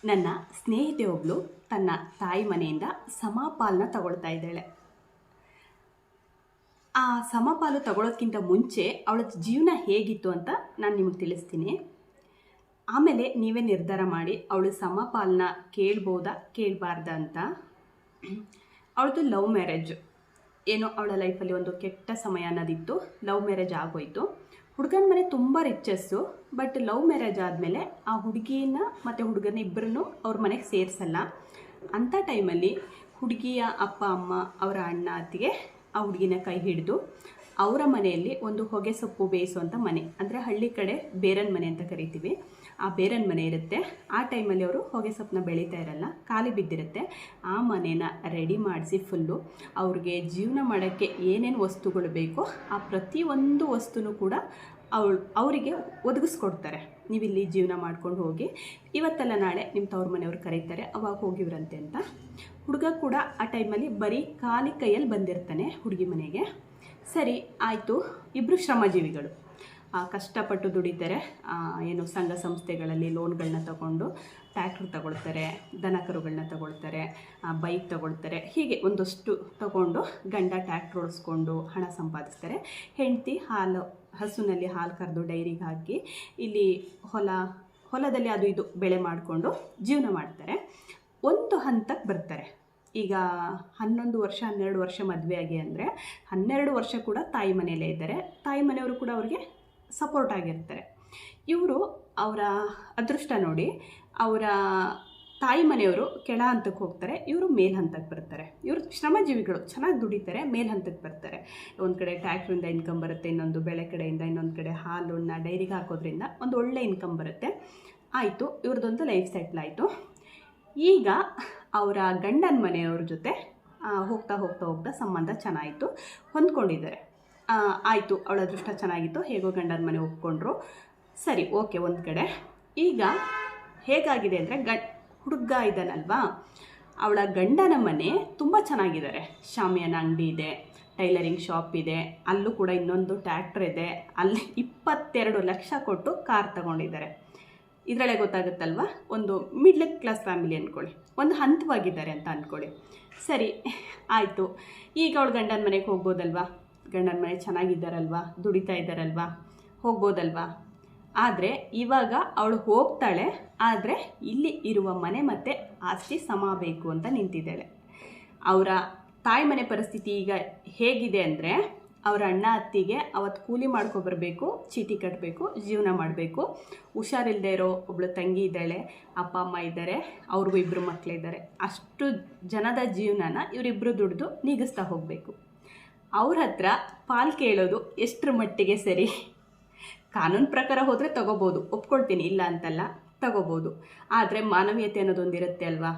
ನನ್ನ ಸ್ನೇಹಿತೆ ಒಬ್ಬಳು ತನ್ನ ತಾಯಿ ಮನೆಯಿಂದ ಸಮಪಾಲನ್ನ ತಗೊಳ್ತಾ ಇದ್ದಾಳೆ. ಆ ಸಮಪಾಲು ತಗೊಳ್ಳೋಕ್ಕಿಂತ ಮುಂಚೆ ಅವಳ ಜೀವನ ಹೇಗಿತ್ತು ಅಂತ ನಾನು ನಿಮಗೆ ತಿಳಿಸ್ತೀನಿ. ಆಮೇಲೆ ನೀವೇ ನಿರ್ಧಾರ ಮಾಡಿ ಅವಳು ಸಮಪಾಲನ್ನ ಕೇಳ್ಬೋದಾ ಕೇಳಬಾರ್ದಾ ಅಂತ. ಅವಳದು ಲವ್ ಮ್ಯಾರೇಜ್. ಏನೋ ಅವಳ ಲೈಫಲ್ಲಿ ಒಂದು ಕೆಟ್ಟ ಸಮಯ ಅನ್ನೋದಿತ್ತು. ಲವ್ ಮ್ಯಾರೇಜ್ ಆಗೋಯ್ತು. ಹುಡುಗನ ಮನೆ ತುಂಬ ರಿಚಸ್ಸು. ಬಟ್ ಲವ್ ಮ್ಯಾರೇಜ್ ಆದಮೇಲೆ ಆ ಹುಡುಗಿನ ಮತ್ತು ಹುಡುಗನ ಇಬ್ಬರನ್ನು ಅವ್ರ ಮನೆಗೆ ಸೇರಿಸಲ್ಲ. ಅಂಥ ಟೈಮಲ್ಲಿ ಹುಡುಗಿಯ ಅಪ್ಪ ಅಮ್ಮ ಅವರ ಅಣ್ಣ ಅತ್ತಿಗೆ ಆ ಹುಡುಗಿನ ಕೈ ಹಿಡಿದು ಅವರ ಮನೆಯಲ್ಲಿ ಒಂದು ಹೊಗೆ ಸೊಪ್ಪು ಬೇಯಿಸುವಂಥ ಮನೆ, ಅಂದರೆ ಹಳ್ಳಿ ಕಡೆ ಬೇರನ ಮನೆ ಅಂತ ಕರಿತೀವಿ, ಆ ಬೇರನ ಮನೆ ಇರುತ್ತೆ. ಆ ಟೈಮಲ್ಲಿ ಅವರು ಹೊಗೆ ಸೊಪ್ಪನ್ನ ಬೆಳೀತಾ ಇರಲ್ಲ, ಖಾಲಿ ಬಿದ್ದಿರುತ್ತೆ. ಆ ಮನೇನ ರೆಡಿ ಮಾಡಿಸಿ ಫುಲ್ಲು ಅವ್ರಿಗೆ ಜೀವನ ಮಾಡೋಕ್ಕೆ ಏನೇನು ವಸ್ತುಗಳು ಬೇಕೋ ಆ ಪ್ರತಿಯೊಂದು ವಸ್ತುನೂ ಕೂಡ ಅವರಿಗೆ ಒದಗಿಸ್ಕೊಡ್ತಾರೆ. ನೀವಿಲ್ಲಿ ಜೀವನ ಮಾಡ್ಕೊಂಡು ಹೋಗಿ, ಇವತ್ತೆಲ್ಲ ನಾಳೆ ನಿಮ್ಮ ತವ್ರ ಮನೆಯವ್ರು ಕರೀತಾರೆ, ಅವಾಗ ಹೋಗಿವ್ರಂತೆ ಅಂತ. ಹುಡುಗ ಕೂಡ ಆ ಟೈಮಲ್ಲಿ ಬರೀ ಖಾಲಿ ಕೈಯಲ್ಲಿ ಬಂದಿರ್ತಾನೆ ಹುಡುಗಿ ಮನೆಗೆ. ಸರಿ ಆಯಿತು, ಇಬ್ಬರು ಶ್ರಮಜೀವಿಗಳು, ಕಷ್ಟಪಟ್ಟು ದುಡಿತಾರೆ. ಏನು ಸಂಘ ಸಂಸ್ಥೆಗಳಲ್ಲಿ ಲೋನ್ಗಳನ್ನ ತಗೊಂಡು ಟ್ಯಾಕ್ಟ್ರ್ ತಗೊಳ್ತಾರೆ, ದನ ಕರುಗಳನ್ನ ತಗೊಳ್ತಾರೆ, ಬೈಕ್ ತಗೊಳ್ತಾರೆ. ಹೀಗೆ ಒಂದಷ್ಟು ತಗೊಂಡು ಗಂಡ ಟ್ಯಾಕ್ಟ್ರ್ ಓಡಿಸ್ಕೊಂಡು ಹಣ ಸಂಪಾದಿಸ್ತಾರೆ. ಹೆಂಡತಿ ಹಸುನಲ್ಲಿ ಹಾಲು ಕರೆದು ಡೈರಿಗೆ ಹಾಕಿ ಇಲ್ಲಿ ಹೊಲದಲ್ಲಿ ಅದು ಇದು ಬೆಳೆ ಮಾಡಿಕೊಂಡು ಜೀವನ ಮಾಡ್ತಾರೆ. ಒಂದು ಹಂತಕ್ಕೆ ಬರ್ತಾರೆ. ಈಗ 11 ವರ್ಷ 12 ವರ್ಷ ಮದುವೆ ಆಗಿ ಅಂದರೆ 12 ವರ್ಷ ಕೂಡ ತಾಯಿ ಮನೆಯಲ್ಲೇ ಇದ್ದಾರೆ. ತಾಯಿ ಮನೆಯವರು ಕೂಡ ಅವ್ರಿಗೆ ಸಪೋರ್ಟ್ ಆಗಿರ್ತಾರೆ. ಇವರು ಅವರ ಅದೃಷ್ಟ ನೋಡಿ ಅವರ ತಾಯಿ ಮನೆಯವರು ಕೆಳ ಹಂತಕ್ಕೆ ಹೋಗ್ತಾರೆ, ಇವರು ಮೇಲ್ ಹಂತಕ್ಕೆ ಬರ್ತಾರೆ. ಇವರು ಶ್ರಮಜೀವಿಗಳು, ಚೆನ್ನಾಗಿ ದುಡಿತಾರೆ, ಮೇಲ್ ಹಂತಕ್ಕೆ ಬರ್ತಾರೆ. ಒಂದು ಕಡೆ ಟ್ಯಾಕ್ಟ್ರಿಂದ ಇನ್ಕಮ್ ಬರುತ್ತೆ, ಇನ್ನೊಂದು ಬೆಳೆ ಕಡೆಯಿಂದ, ಇನ್ನೊಂದು ಕಡೆ ಹಾಲನ್ನು ಡೈರಿಗೆ ಹಾಕೋದ್ರಿಂದ ಒಂದು ಒಳ್ಳೆ ಇನ್ಕಮ್ ಬರುತ್ತೆ. ಆಯಿತು, ಇವ್ರದ್ದೊಂದು ಲೈಫ್ ಸೆಟ್ಲ್ ಆಯಿತು. ಈಗ ಅವರ ಗಂಡನ ಮನೆಯವ್ರ ಜೊತೆ ಹೋಗ್ತಾ ಹೋಗ್ತಾ ಹೋಗ್ತಾ ಸಂಬಂಧ ಚೆನ್ನಾಯಿತು, ಹೊಂದ್ಕೊಂಡಿದ್ದಾರೆ. ಆಯಿತು, ಅವಳ ಅದೃಷ್ಟ ಚೆನ್ನಾಗಿತ್ತು, ಹೇಗೋ ಗಂಡನ ಮನೆ ಒಪ್ಕೊಂಡ್ರು. ಸರಿ, ಓಕೆ ಒಂದು ಕಡೆ. ಈಗ ಹೇಗಾಗಿದೆ ಅಂದರೆ ಹುಡುಗ ಇದ್ದಾನಲ್ವಾ, ಅವಳ ಗಂಡನ ಮನೆ ತುಂಬ ಚೆನ್ನಾಗಿದ್ದಾರೆ. ಶಾಮಿಯಾನ ಅಂಗಡಿ ಇದೆ, ಟೈಲರಿಂಗ್ ಶಾಪ್ ಇದೆ, ಅಲ್ಲೂ ಕೂಡ ಇನ್ನೊಂದು ಟ್ಯಾಕ್ಟ್ರ್ ಇದೆ. ಅಲ್ಲಿ 22 ಲಕ್ಷ ಕೊಟ್ಟು ಕಾರ್ ತಗೊಂಡಿದ್ದಾರೆ. ಇದರಲ್ಲೇ ಗೊತ್ತಾಗುತ್ತಲ್ವ, ಒಂದು ಮಿಡ್ಲ್ ಕ್ಲಾಸ್ ಫ್ಯಾಮಿಲಿ ಅಂದ್ಕೊಳ್ಳಿ, ಒಂದು ಹಂತವಾಗಿದ್ದಾರೆ ಅಂತ ಅಂದ್ಕೊಳ್ಳಿ. ಸರಿ ಆಯಿತು, ಈಗ ಅವಳು ಗಂಡನ ಮನೆಗೆ ಹೋಗ್ಬೋದಲ್ವಾ, ಗಂಡನ ಮನೆ ಚೆನ್ನಾಗಿದ್ದಾರಲ್ವಾ, ದುಡಿತಾ ಇದ್ದಾರಲ್ವಾ, ಹೋಗ್ಬೋದಲ್ವಾ. ಆದರೆ ಇವಾಗ ಅವಳು ಹೋಗ್ತಾಳೆ, ಆದರೆ ಇಲ್ಲಿ ಇರುವ ಮನೆ ಮತ್ತು ಆಸ್ತಿ ಸಮ ಬೇಕು ಅಂತ ನಿಂತಿದ್ದಾಳೆ. ಅವರ ತಾಯಿ ಮನೆ ಪರಿಸ್ಥಿತಿ ಈಗ ಹೇಗಿದೆ ಅಂದರೆ, ಅವರ ಅಣ್ಣ ಅತ್ತಿಗೆ ಅವತ್ತು ಕೂಲಿ ಮಾಡ್ಕೊಬರ್ಬೇಕು, ಚೀಟಿ ಕಟ್ಟಬೇಕು, ಜೀವನ ಮಾಡಬೇಕು. ಹುಷಾರಿಲ್ಲದೆ ಇರೋ ಒಬ್ಬಳು ತಂಗಿ ಇದ್ದಾಳೆ, ಅಪ್ಪ ಅಮ್ಮ ಇದ್ದಾರೆ, ಅವ್ರಿಗೂ 2 ಮಕ್ಕಳಿದ್ದಾರೆ. ಅಷ್ಟು ಜನದ ಜೀವನನ ಇವರಿಬ್ಬರು ದುಡಿದು ನೀಗಿಸ್ತಾ ಹೋಗಬೇಕು. ಅವ್ರ ಹತ್ರ ಪಾಲು ಕೇಳೋದು ಎಷ್ಟರ ಮಟ್ಟಿಗೆ ಸರಿ? ಕಾನೂನು ಪ್ರಕಾರ ಹೋದರೆ ತಗೋಬೋದು, ಒಪ್ಕೊಳ್ತೀನಿ, ಇಲ್ಲ ಅಂತಲ್ಲ, ತಗೋಬೋದು. ಆದರೆ ಮಾನವೀಯತೆ ಅನ್ನೋದೊಂದಿರುತ್ತೆ ಅಲ್ವಾ.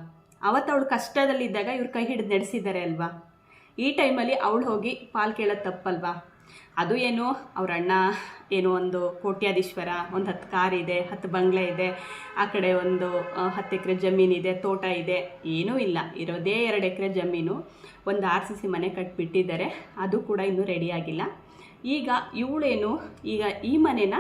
ಅವತ್ತು ಅವಳು ಕಷ್ಟದಲ್ಲಿದ್ದಾಗ ಇವ್ರು ಕೈ ಹಿಡಿದು ನಡೆಸಿದ್ದಾರೆ ಅಲ್ವಾ. ಈ ಟೈಮಲ್ಲಿ ಅವಳು ಹೋಗಿ ಪಾಲು ಕೇಳೋದು ತಪ್ಪಲ್ವಾ? ಅದು ಏನು, ಅವ್ರ ಅಣ್ಣ ಏನೋ ಒಂದು ಕೋಟ್ಯಾಧೀಶ್ವರ, ಒಂದು 10 ಕಾರ್ ಇದೆ, 10 ಬಂಗ್ಲೆ ಇದೆ, ಆ ಕಡೆ ಒಂದು 10 ಎಕರೆ ಜಮೀನಿದೆ, ತೋಟ ಇದೆ, ಏನೂ ಇಲ್ಲ, ಇರೋದೇ 2 ಎಕರೆ ಜಮೀನು, ಒಂದು RCC ಮನೆ ಕಟ್ಟಿಬಿಟ್ಟಿದ್ದಾರೆ, ಅದು ಕೂಡ ಇನ್ನೂ ರೆಡಿಯಾಗಿಲ್ಲ. ಈಗ ಇವಳೇನು, ಈಗ ಈ ಮನೇನ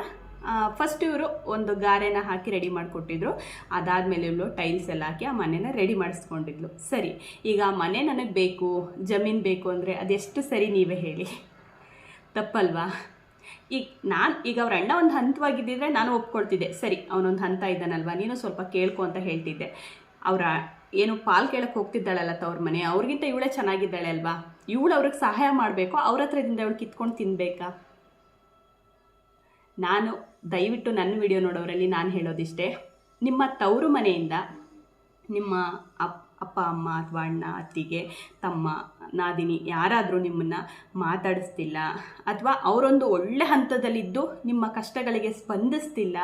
ಫಸ್ಟ್ ಇವರು ಒಂದು ಗಾರೆನ ಹಾಕಿ ರೆಡಿ ಮಾಡಿಕೊಟ್ಟಿದ್ರು. ಅದಾದಮೇಲೆ ಇವಳು ಟೈಲ್ಸ್ ಎಲ್ಲ ಹಾಕಿ ಆ ಮನೇನ ರೆಡಿ ಮಾಡಿಸ್ಕೊಂಡಿದ್ಲು. ಸರಿ, ಈಗ ಆ ಮನೆ ನನಗೆ ಬೇಕು, ಜಮೀನು ಬೇಕು ಅಂದರೆ ಅದೆಷ್ಟು ಸರಿ ನೀವೇ ಹೇಳಿ? ತಪ್ಪಲ್ವಾ? ಈಗ ಅವ್ರ ಅಣ್ಣ ಒಂದು ಹಂತವಾಗಿದ್ದಿದ್ರೆ ನಾನು ಒಪ್ಕೊಳ್ತಿದ್ದೆ, ಸರಿ ಅವನೊಂದು ಹಂತ ಇದ್ದಾನಲ್ವ, ನೀನು ಸ್ವಲ್ಪ ಕೇಳ್ಕೊ ಅಂತ ಹೇಳ್ತಿದ್ದೆ. ಅವರ ಏನು ಪಾಲು ಕೇಳಕ್ಕೆ ಹೋಗ್ತಿದ್ದಾಳಲ್ಲ ತವ್ರ ಮನೆ, ಅವ್ರಿಗಿಂತ ಇವಳೇ ಚೆನ್ನಾಗಿದ್ದಾಳೆ ಅಲ್ವಾ. ಇವಳು ಅವ್ರಿಗೆ ಸಹಾಯ ಮಾಡಬೇಕು, ಅವ್ರ ಹತ್ರದಿಂದ ಅವಳು ಕಿತ್ಕೊಂಡು ತಿನ್ನಬೇಕಾ? ನಾನು ದಯವಿಟ್ಟು ನನ್ನ ವಿಡಿಯೋ ನೋಡೋರಲ್ಲಿ ನಾನು ಹೇಳೋದಿಷ್ಟೇ, ನಿಮ್ಮ ತವರು ಮನೆಯಿಂದ ನಿಮ್ಮ ಅಪ್ಪ ಅಮ್ಮ ಅಥವಾ ಅಣ್ಣ ಅತ್ತಿಗೆ ತಮ್ಮ ನಾದಿನಿ ಯಾರಾದರೂ ನಿಮ್ಮನ್ನು ಮಾತಾಡಿಸ್ತಿಲ್ಲ, ಅಥವಾ ಅವರೊಂದು ಒಳ್ಳೆ ಹಂತದಲ್ಲಿದ್ದು ನಿಮ್ಮ ಕಷ್ಟಗಳಿಗೆ ಸ್ಪಂದಿಸ್ತಿಲ್ಲ,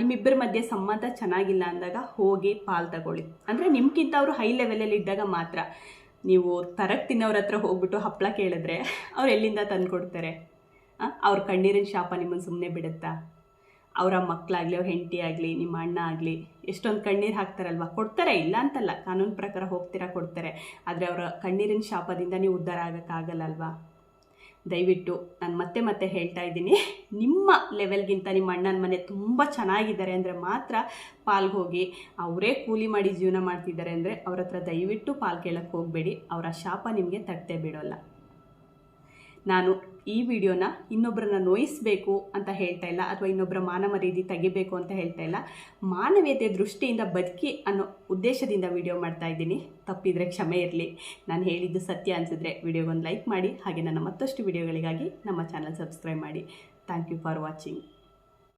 ನಿಮ್ಮಿಬ್ಬರ ಮಧ್ಯೆ ಸಂಬಂಧ ಚೆನ್ನಾಗಿಲ್ಲ ಅಂದಾಗ ಹೋಗಿ ಪಾಲು ತಗೊಳ್ಳಿ. ಅಂದರೆ ನಿಮ್ಗಿಂತ ಅವರು ಹೈ ಲೆವೆಲಲ್ಲಿ ಇದ್ದಾಗ ಮಾತ್ರ. ನೀವು ತರಕ್ಕೆ ತಿನ್ನೋರ ಹತ್ರ ಹೋಗ್ಬಿಟ್ಟು ಹಪ್ಪಳ ಕೇಳಿದ್ರೆ ಅವ್ರು ಎಲ್ಲಿಂದ ತಂದು ಕೊಡ್ತಾರೆ? ಅವ್ರ ಕಣ್ಣೀರಿನ ಶಾಪ ನಿಮ್ಮನ್ನು ಸುಮ್ಮನೆ ಬಿಡುತ್ತಾ? ಅವರ ಮಕ್ಕಳಾಗಲಿ, ಅವ್ರ ಹೆಂಡತಿ ಆಗಲಿ, ನಿಮ್ಮ ಅಣ್ಣ ಆಗಲಿ ಎಷ್ಟೊಂದು ಕಣ್ಣೀರು ಹಾಕ್ತಾರಲ್ವ, ಕೊಡ್ತಾರೆ, ಇಲ್ಲ ಅಂತಲ್ಲ, ಕಾನೂನು ಪ್ರಕಾರ ಹೋಗ್ತೀರಾ ಕೊಡ್ತಾರೆ. ಆದರೆ ಅವರ ಕಣ್ಣೀರಿನ ಶಾಪದಿಂದ ನೀವು ಉದ್ಧಾರ ಆಗೋಕ್ಕಾಗಲ್ಲ ಅಲ್ವಾ. ದಯವಿಟ್ಟು ನಾನು ಮತ್ತೆ ಮತ್ತೆ ಹೇಳ್ತಾ ಇದ್ದೀನಿ, ನಿಮ್ಮ ಲೆವೆಲ್ಗಿಂತ ನಿಮ್ಮ ಅಣ್ಣನ ಮನೆ ತುಂಬ ಚೆನ್ನಾಗಿದ್ದಾರೆ ಅಂದರೆ ಮಾತ್ರ ಪಾಲ್ಗೆ ಹೋಗಿ. ಅವರೇ ಕೂಲಿ ಮಾಡಿ ಜೀವನ ಮಾಡ್ತಿದ್ದಾರೆ ಅಂದರೆ ಅವ್ರ ಹತ್ರ ದಯವಿಟ್ಟು ಪಾಲು ಕೇಳಕ್ಕೆ ಹೋಗಬೇಡಿ, ಅವರ ಶಾಪ ನಿಮಗೆ ತಟ್ಟೆ ಬಿಡೋಲ್ಲ. ನಾನು ಈ ವಿಡಿಯೋನ ಇನ್ನೊಬ್ಬರನ್ನ ನೋಯಿಸಬೇಕು ಅಂತ ಹೇಳ್ತಾ ಇಲ್ಲ, ಅಥವಾ ಇನ್ನೊಬ್ಬರ ಮಾನ ಮರ್ಯಾದೆ ತೆಗಿಬೇಕು ಅಂತ ಹೇಳ್ತಾ ಇಲ್ಲ. ಮಾನವೀಯತೆ ದೃಷ್ಟಿಯಿಂದ ಬದುಕಿ ಅನ್ನೋ ಉದ್ದೇಶದಿಂದ ವಿಡಿಯೋ ಮಾಡ್ತಾ ಇದ್ದೀನಿ. ತಪ್ಪಿದರೆ ಕ್ಷಮೆ ಇರಲಿ. ನಾನು ಹೇಳಿದ್ದು ಸತ್ಯ ಅನಿಸಿದ್ರೆ ವಿಡಿಯೋಗೊಂದು ಲೈಕ್ ಮಾಡಿ, ಹಾಗೆ ನನ್ನ ಮತ್ತಷ್ಟು ವಿಡಿಯೋಗಳಿಗಾಗಿ ನಮ್ಮ ಚಾನಲ್ ಸಬ್ಸ್ಕ್ರೈಬ್ ಮಾಡಿ. Thank you for watching.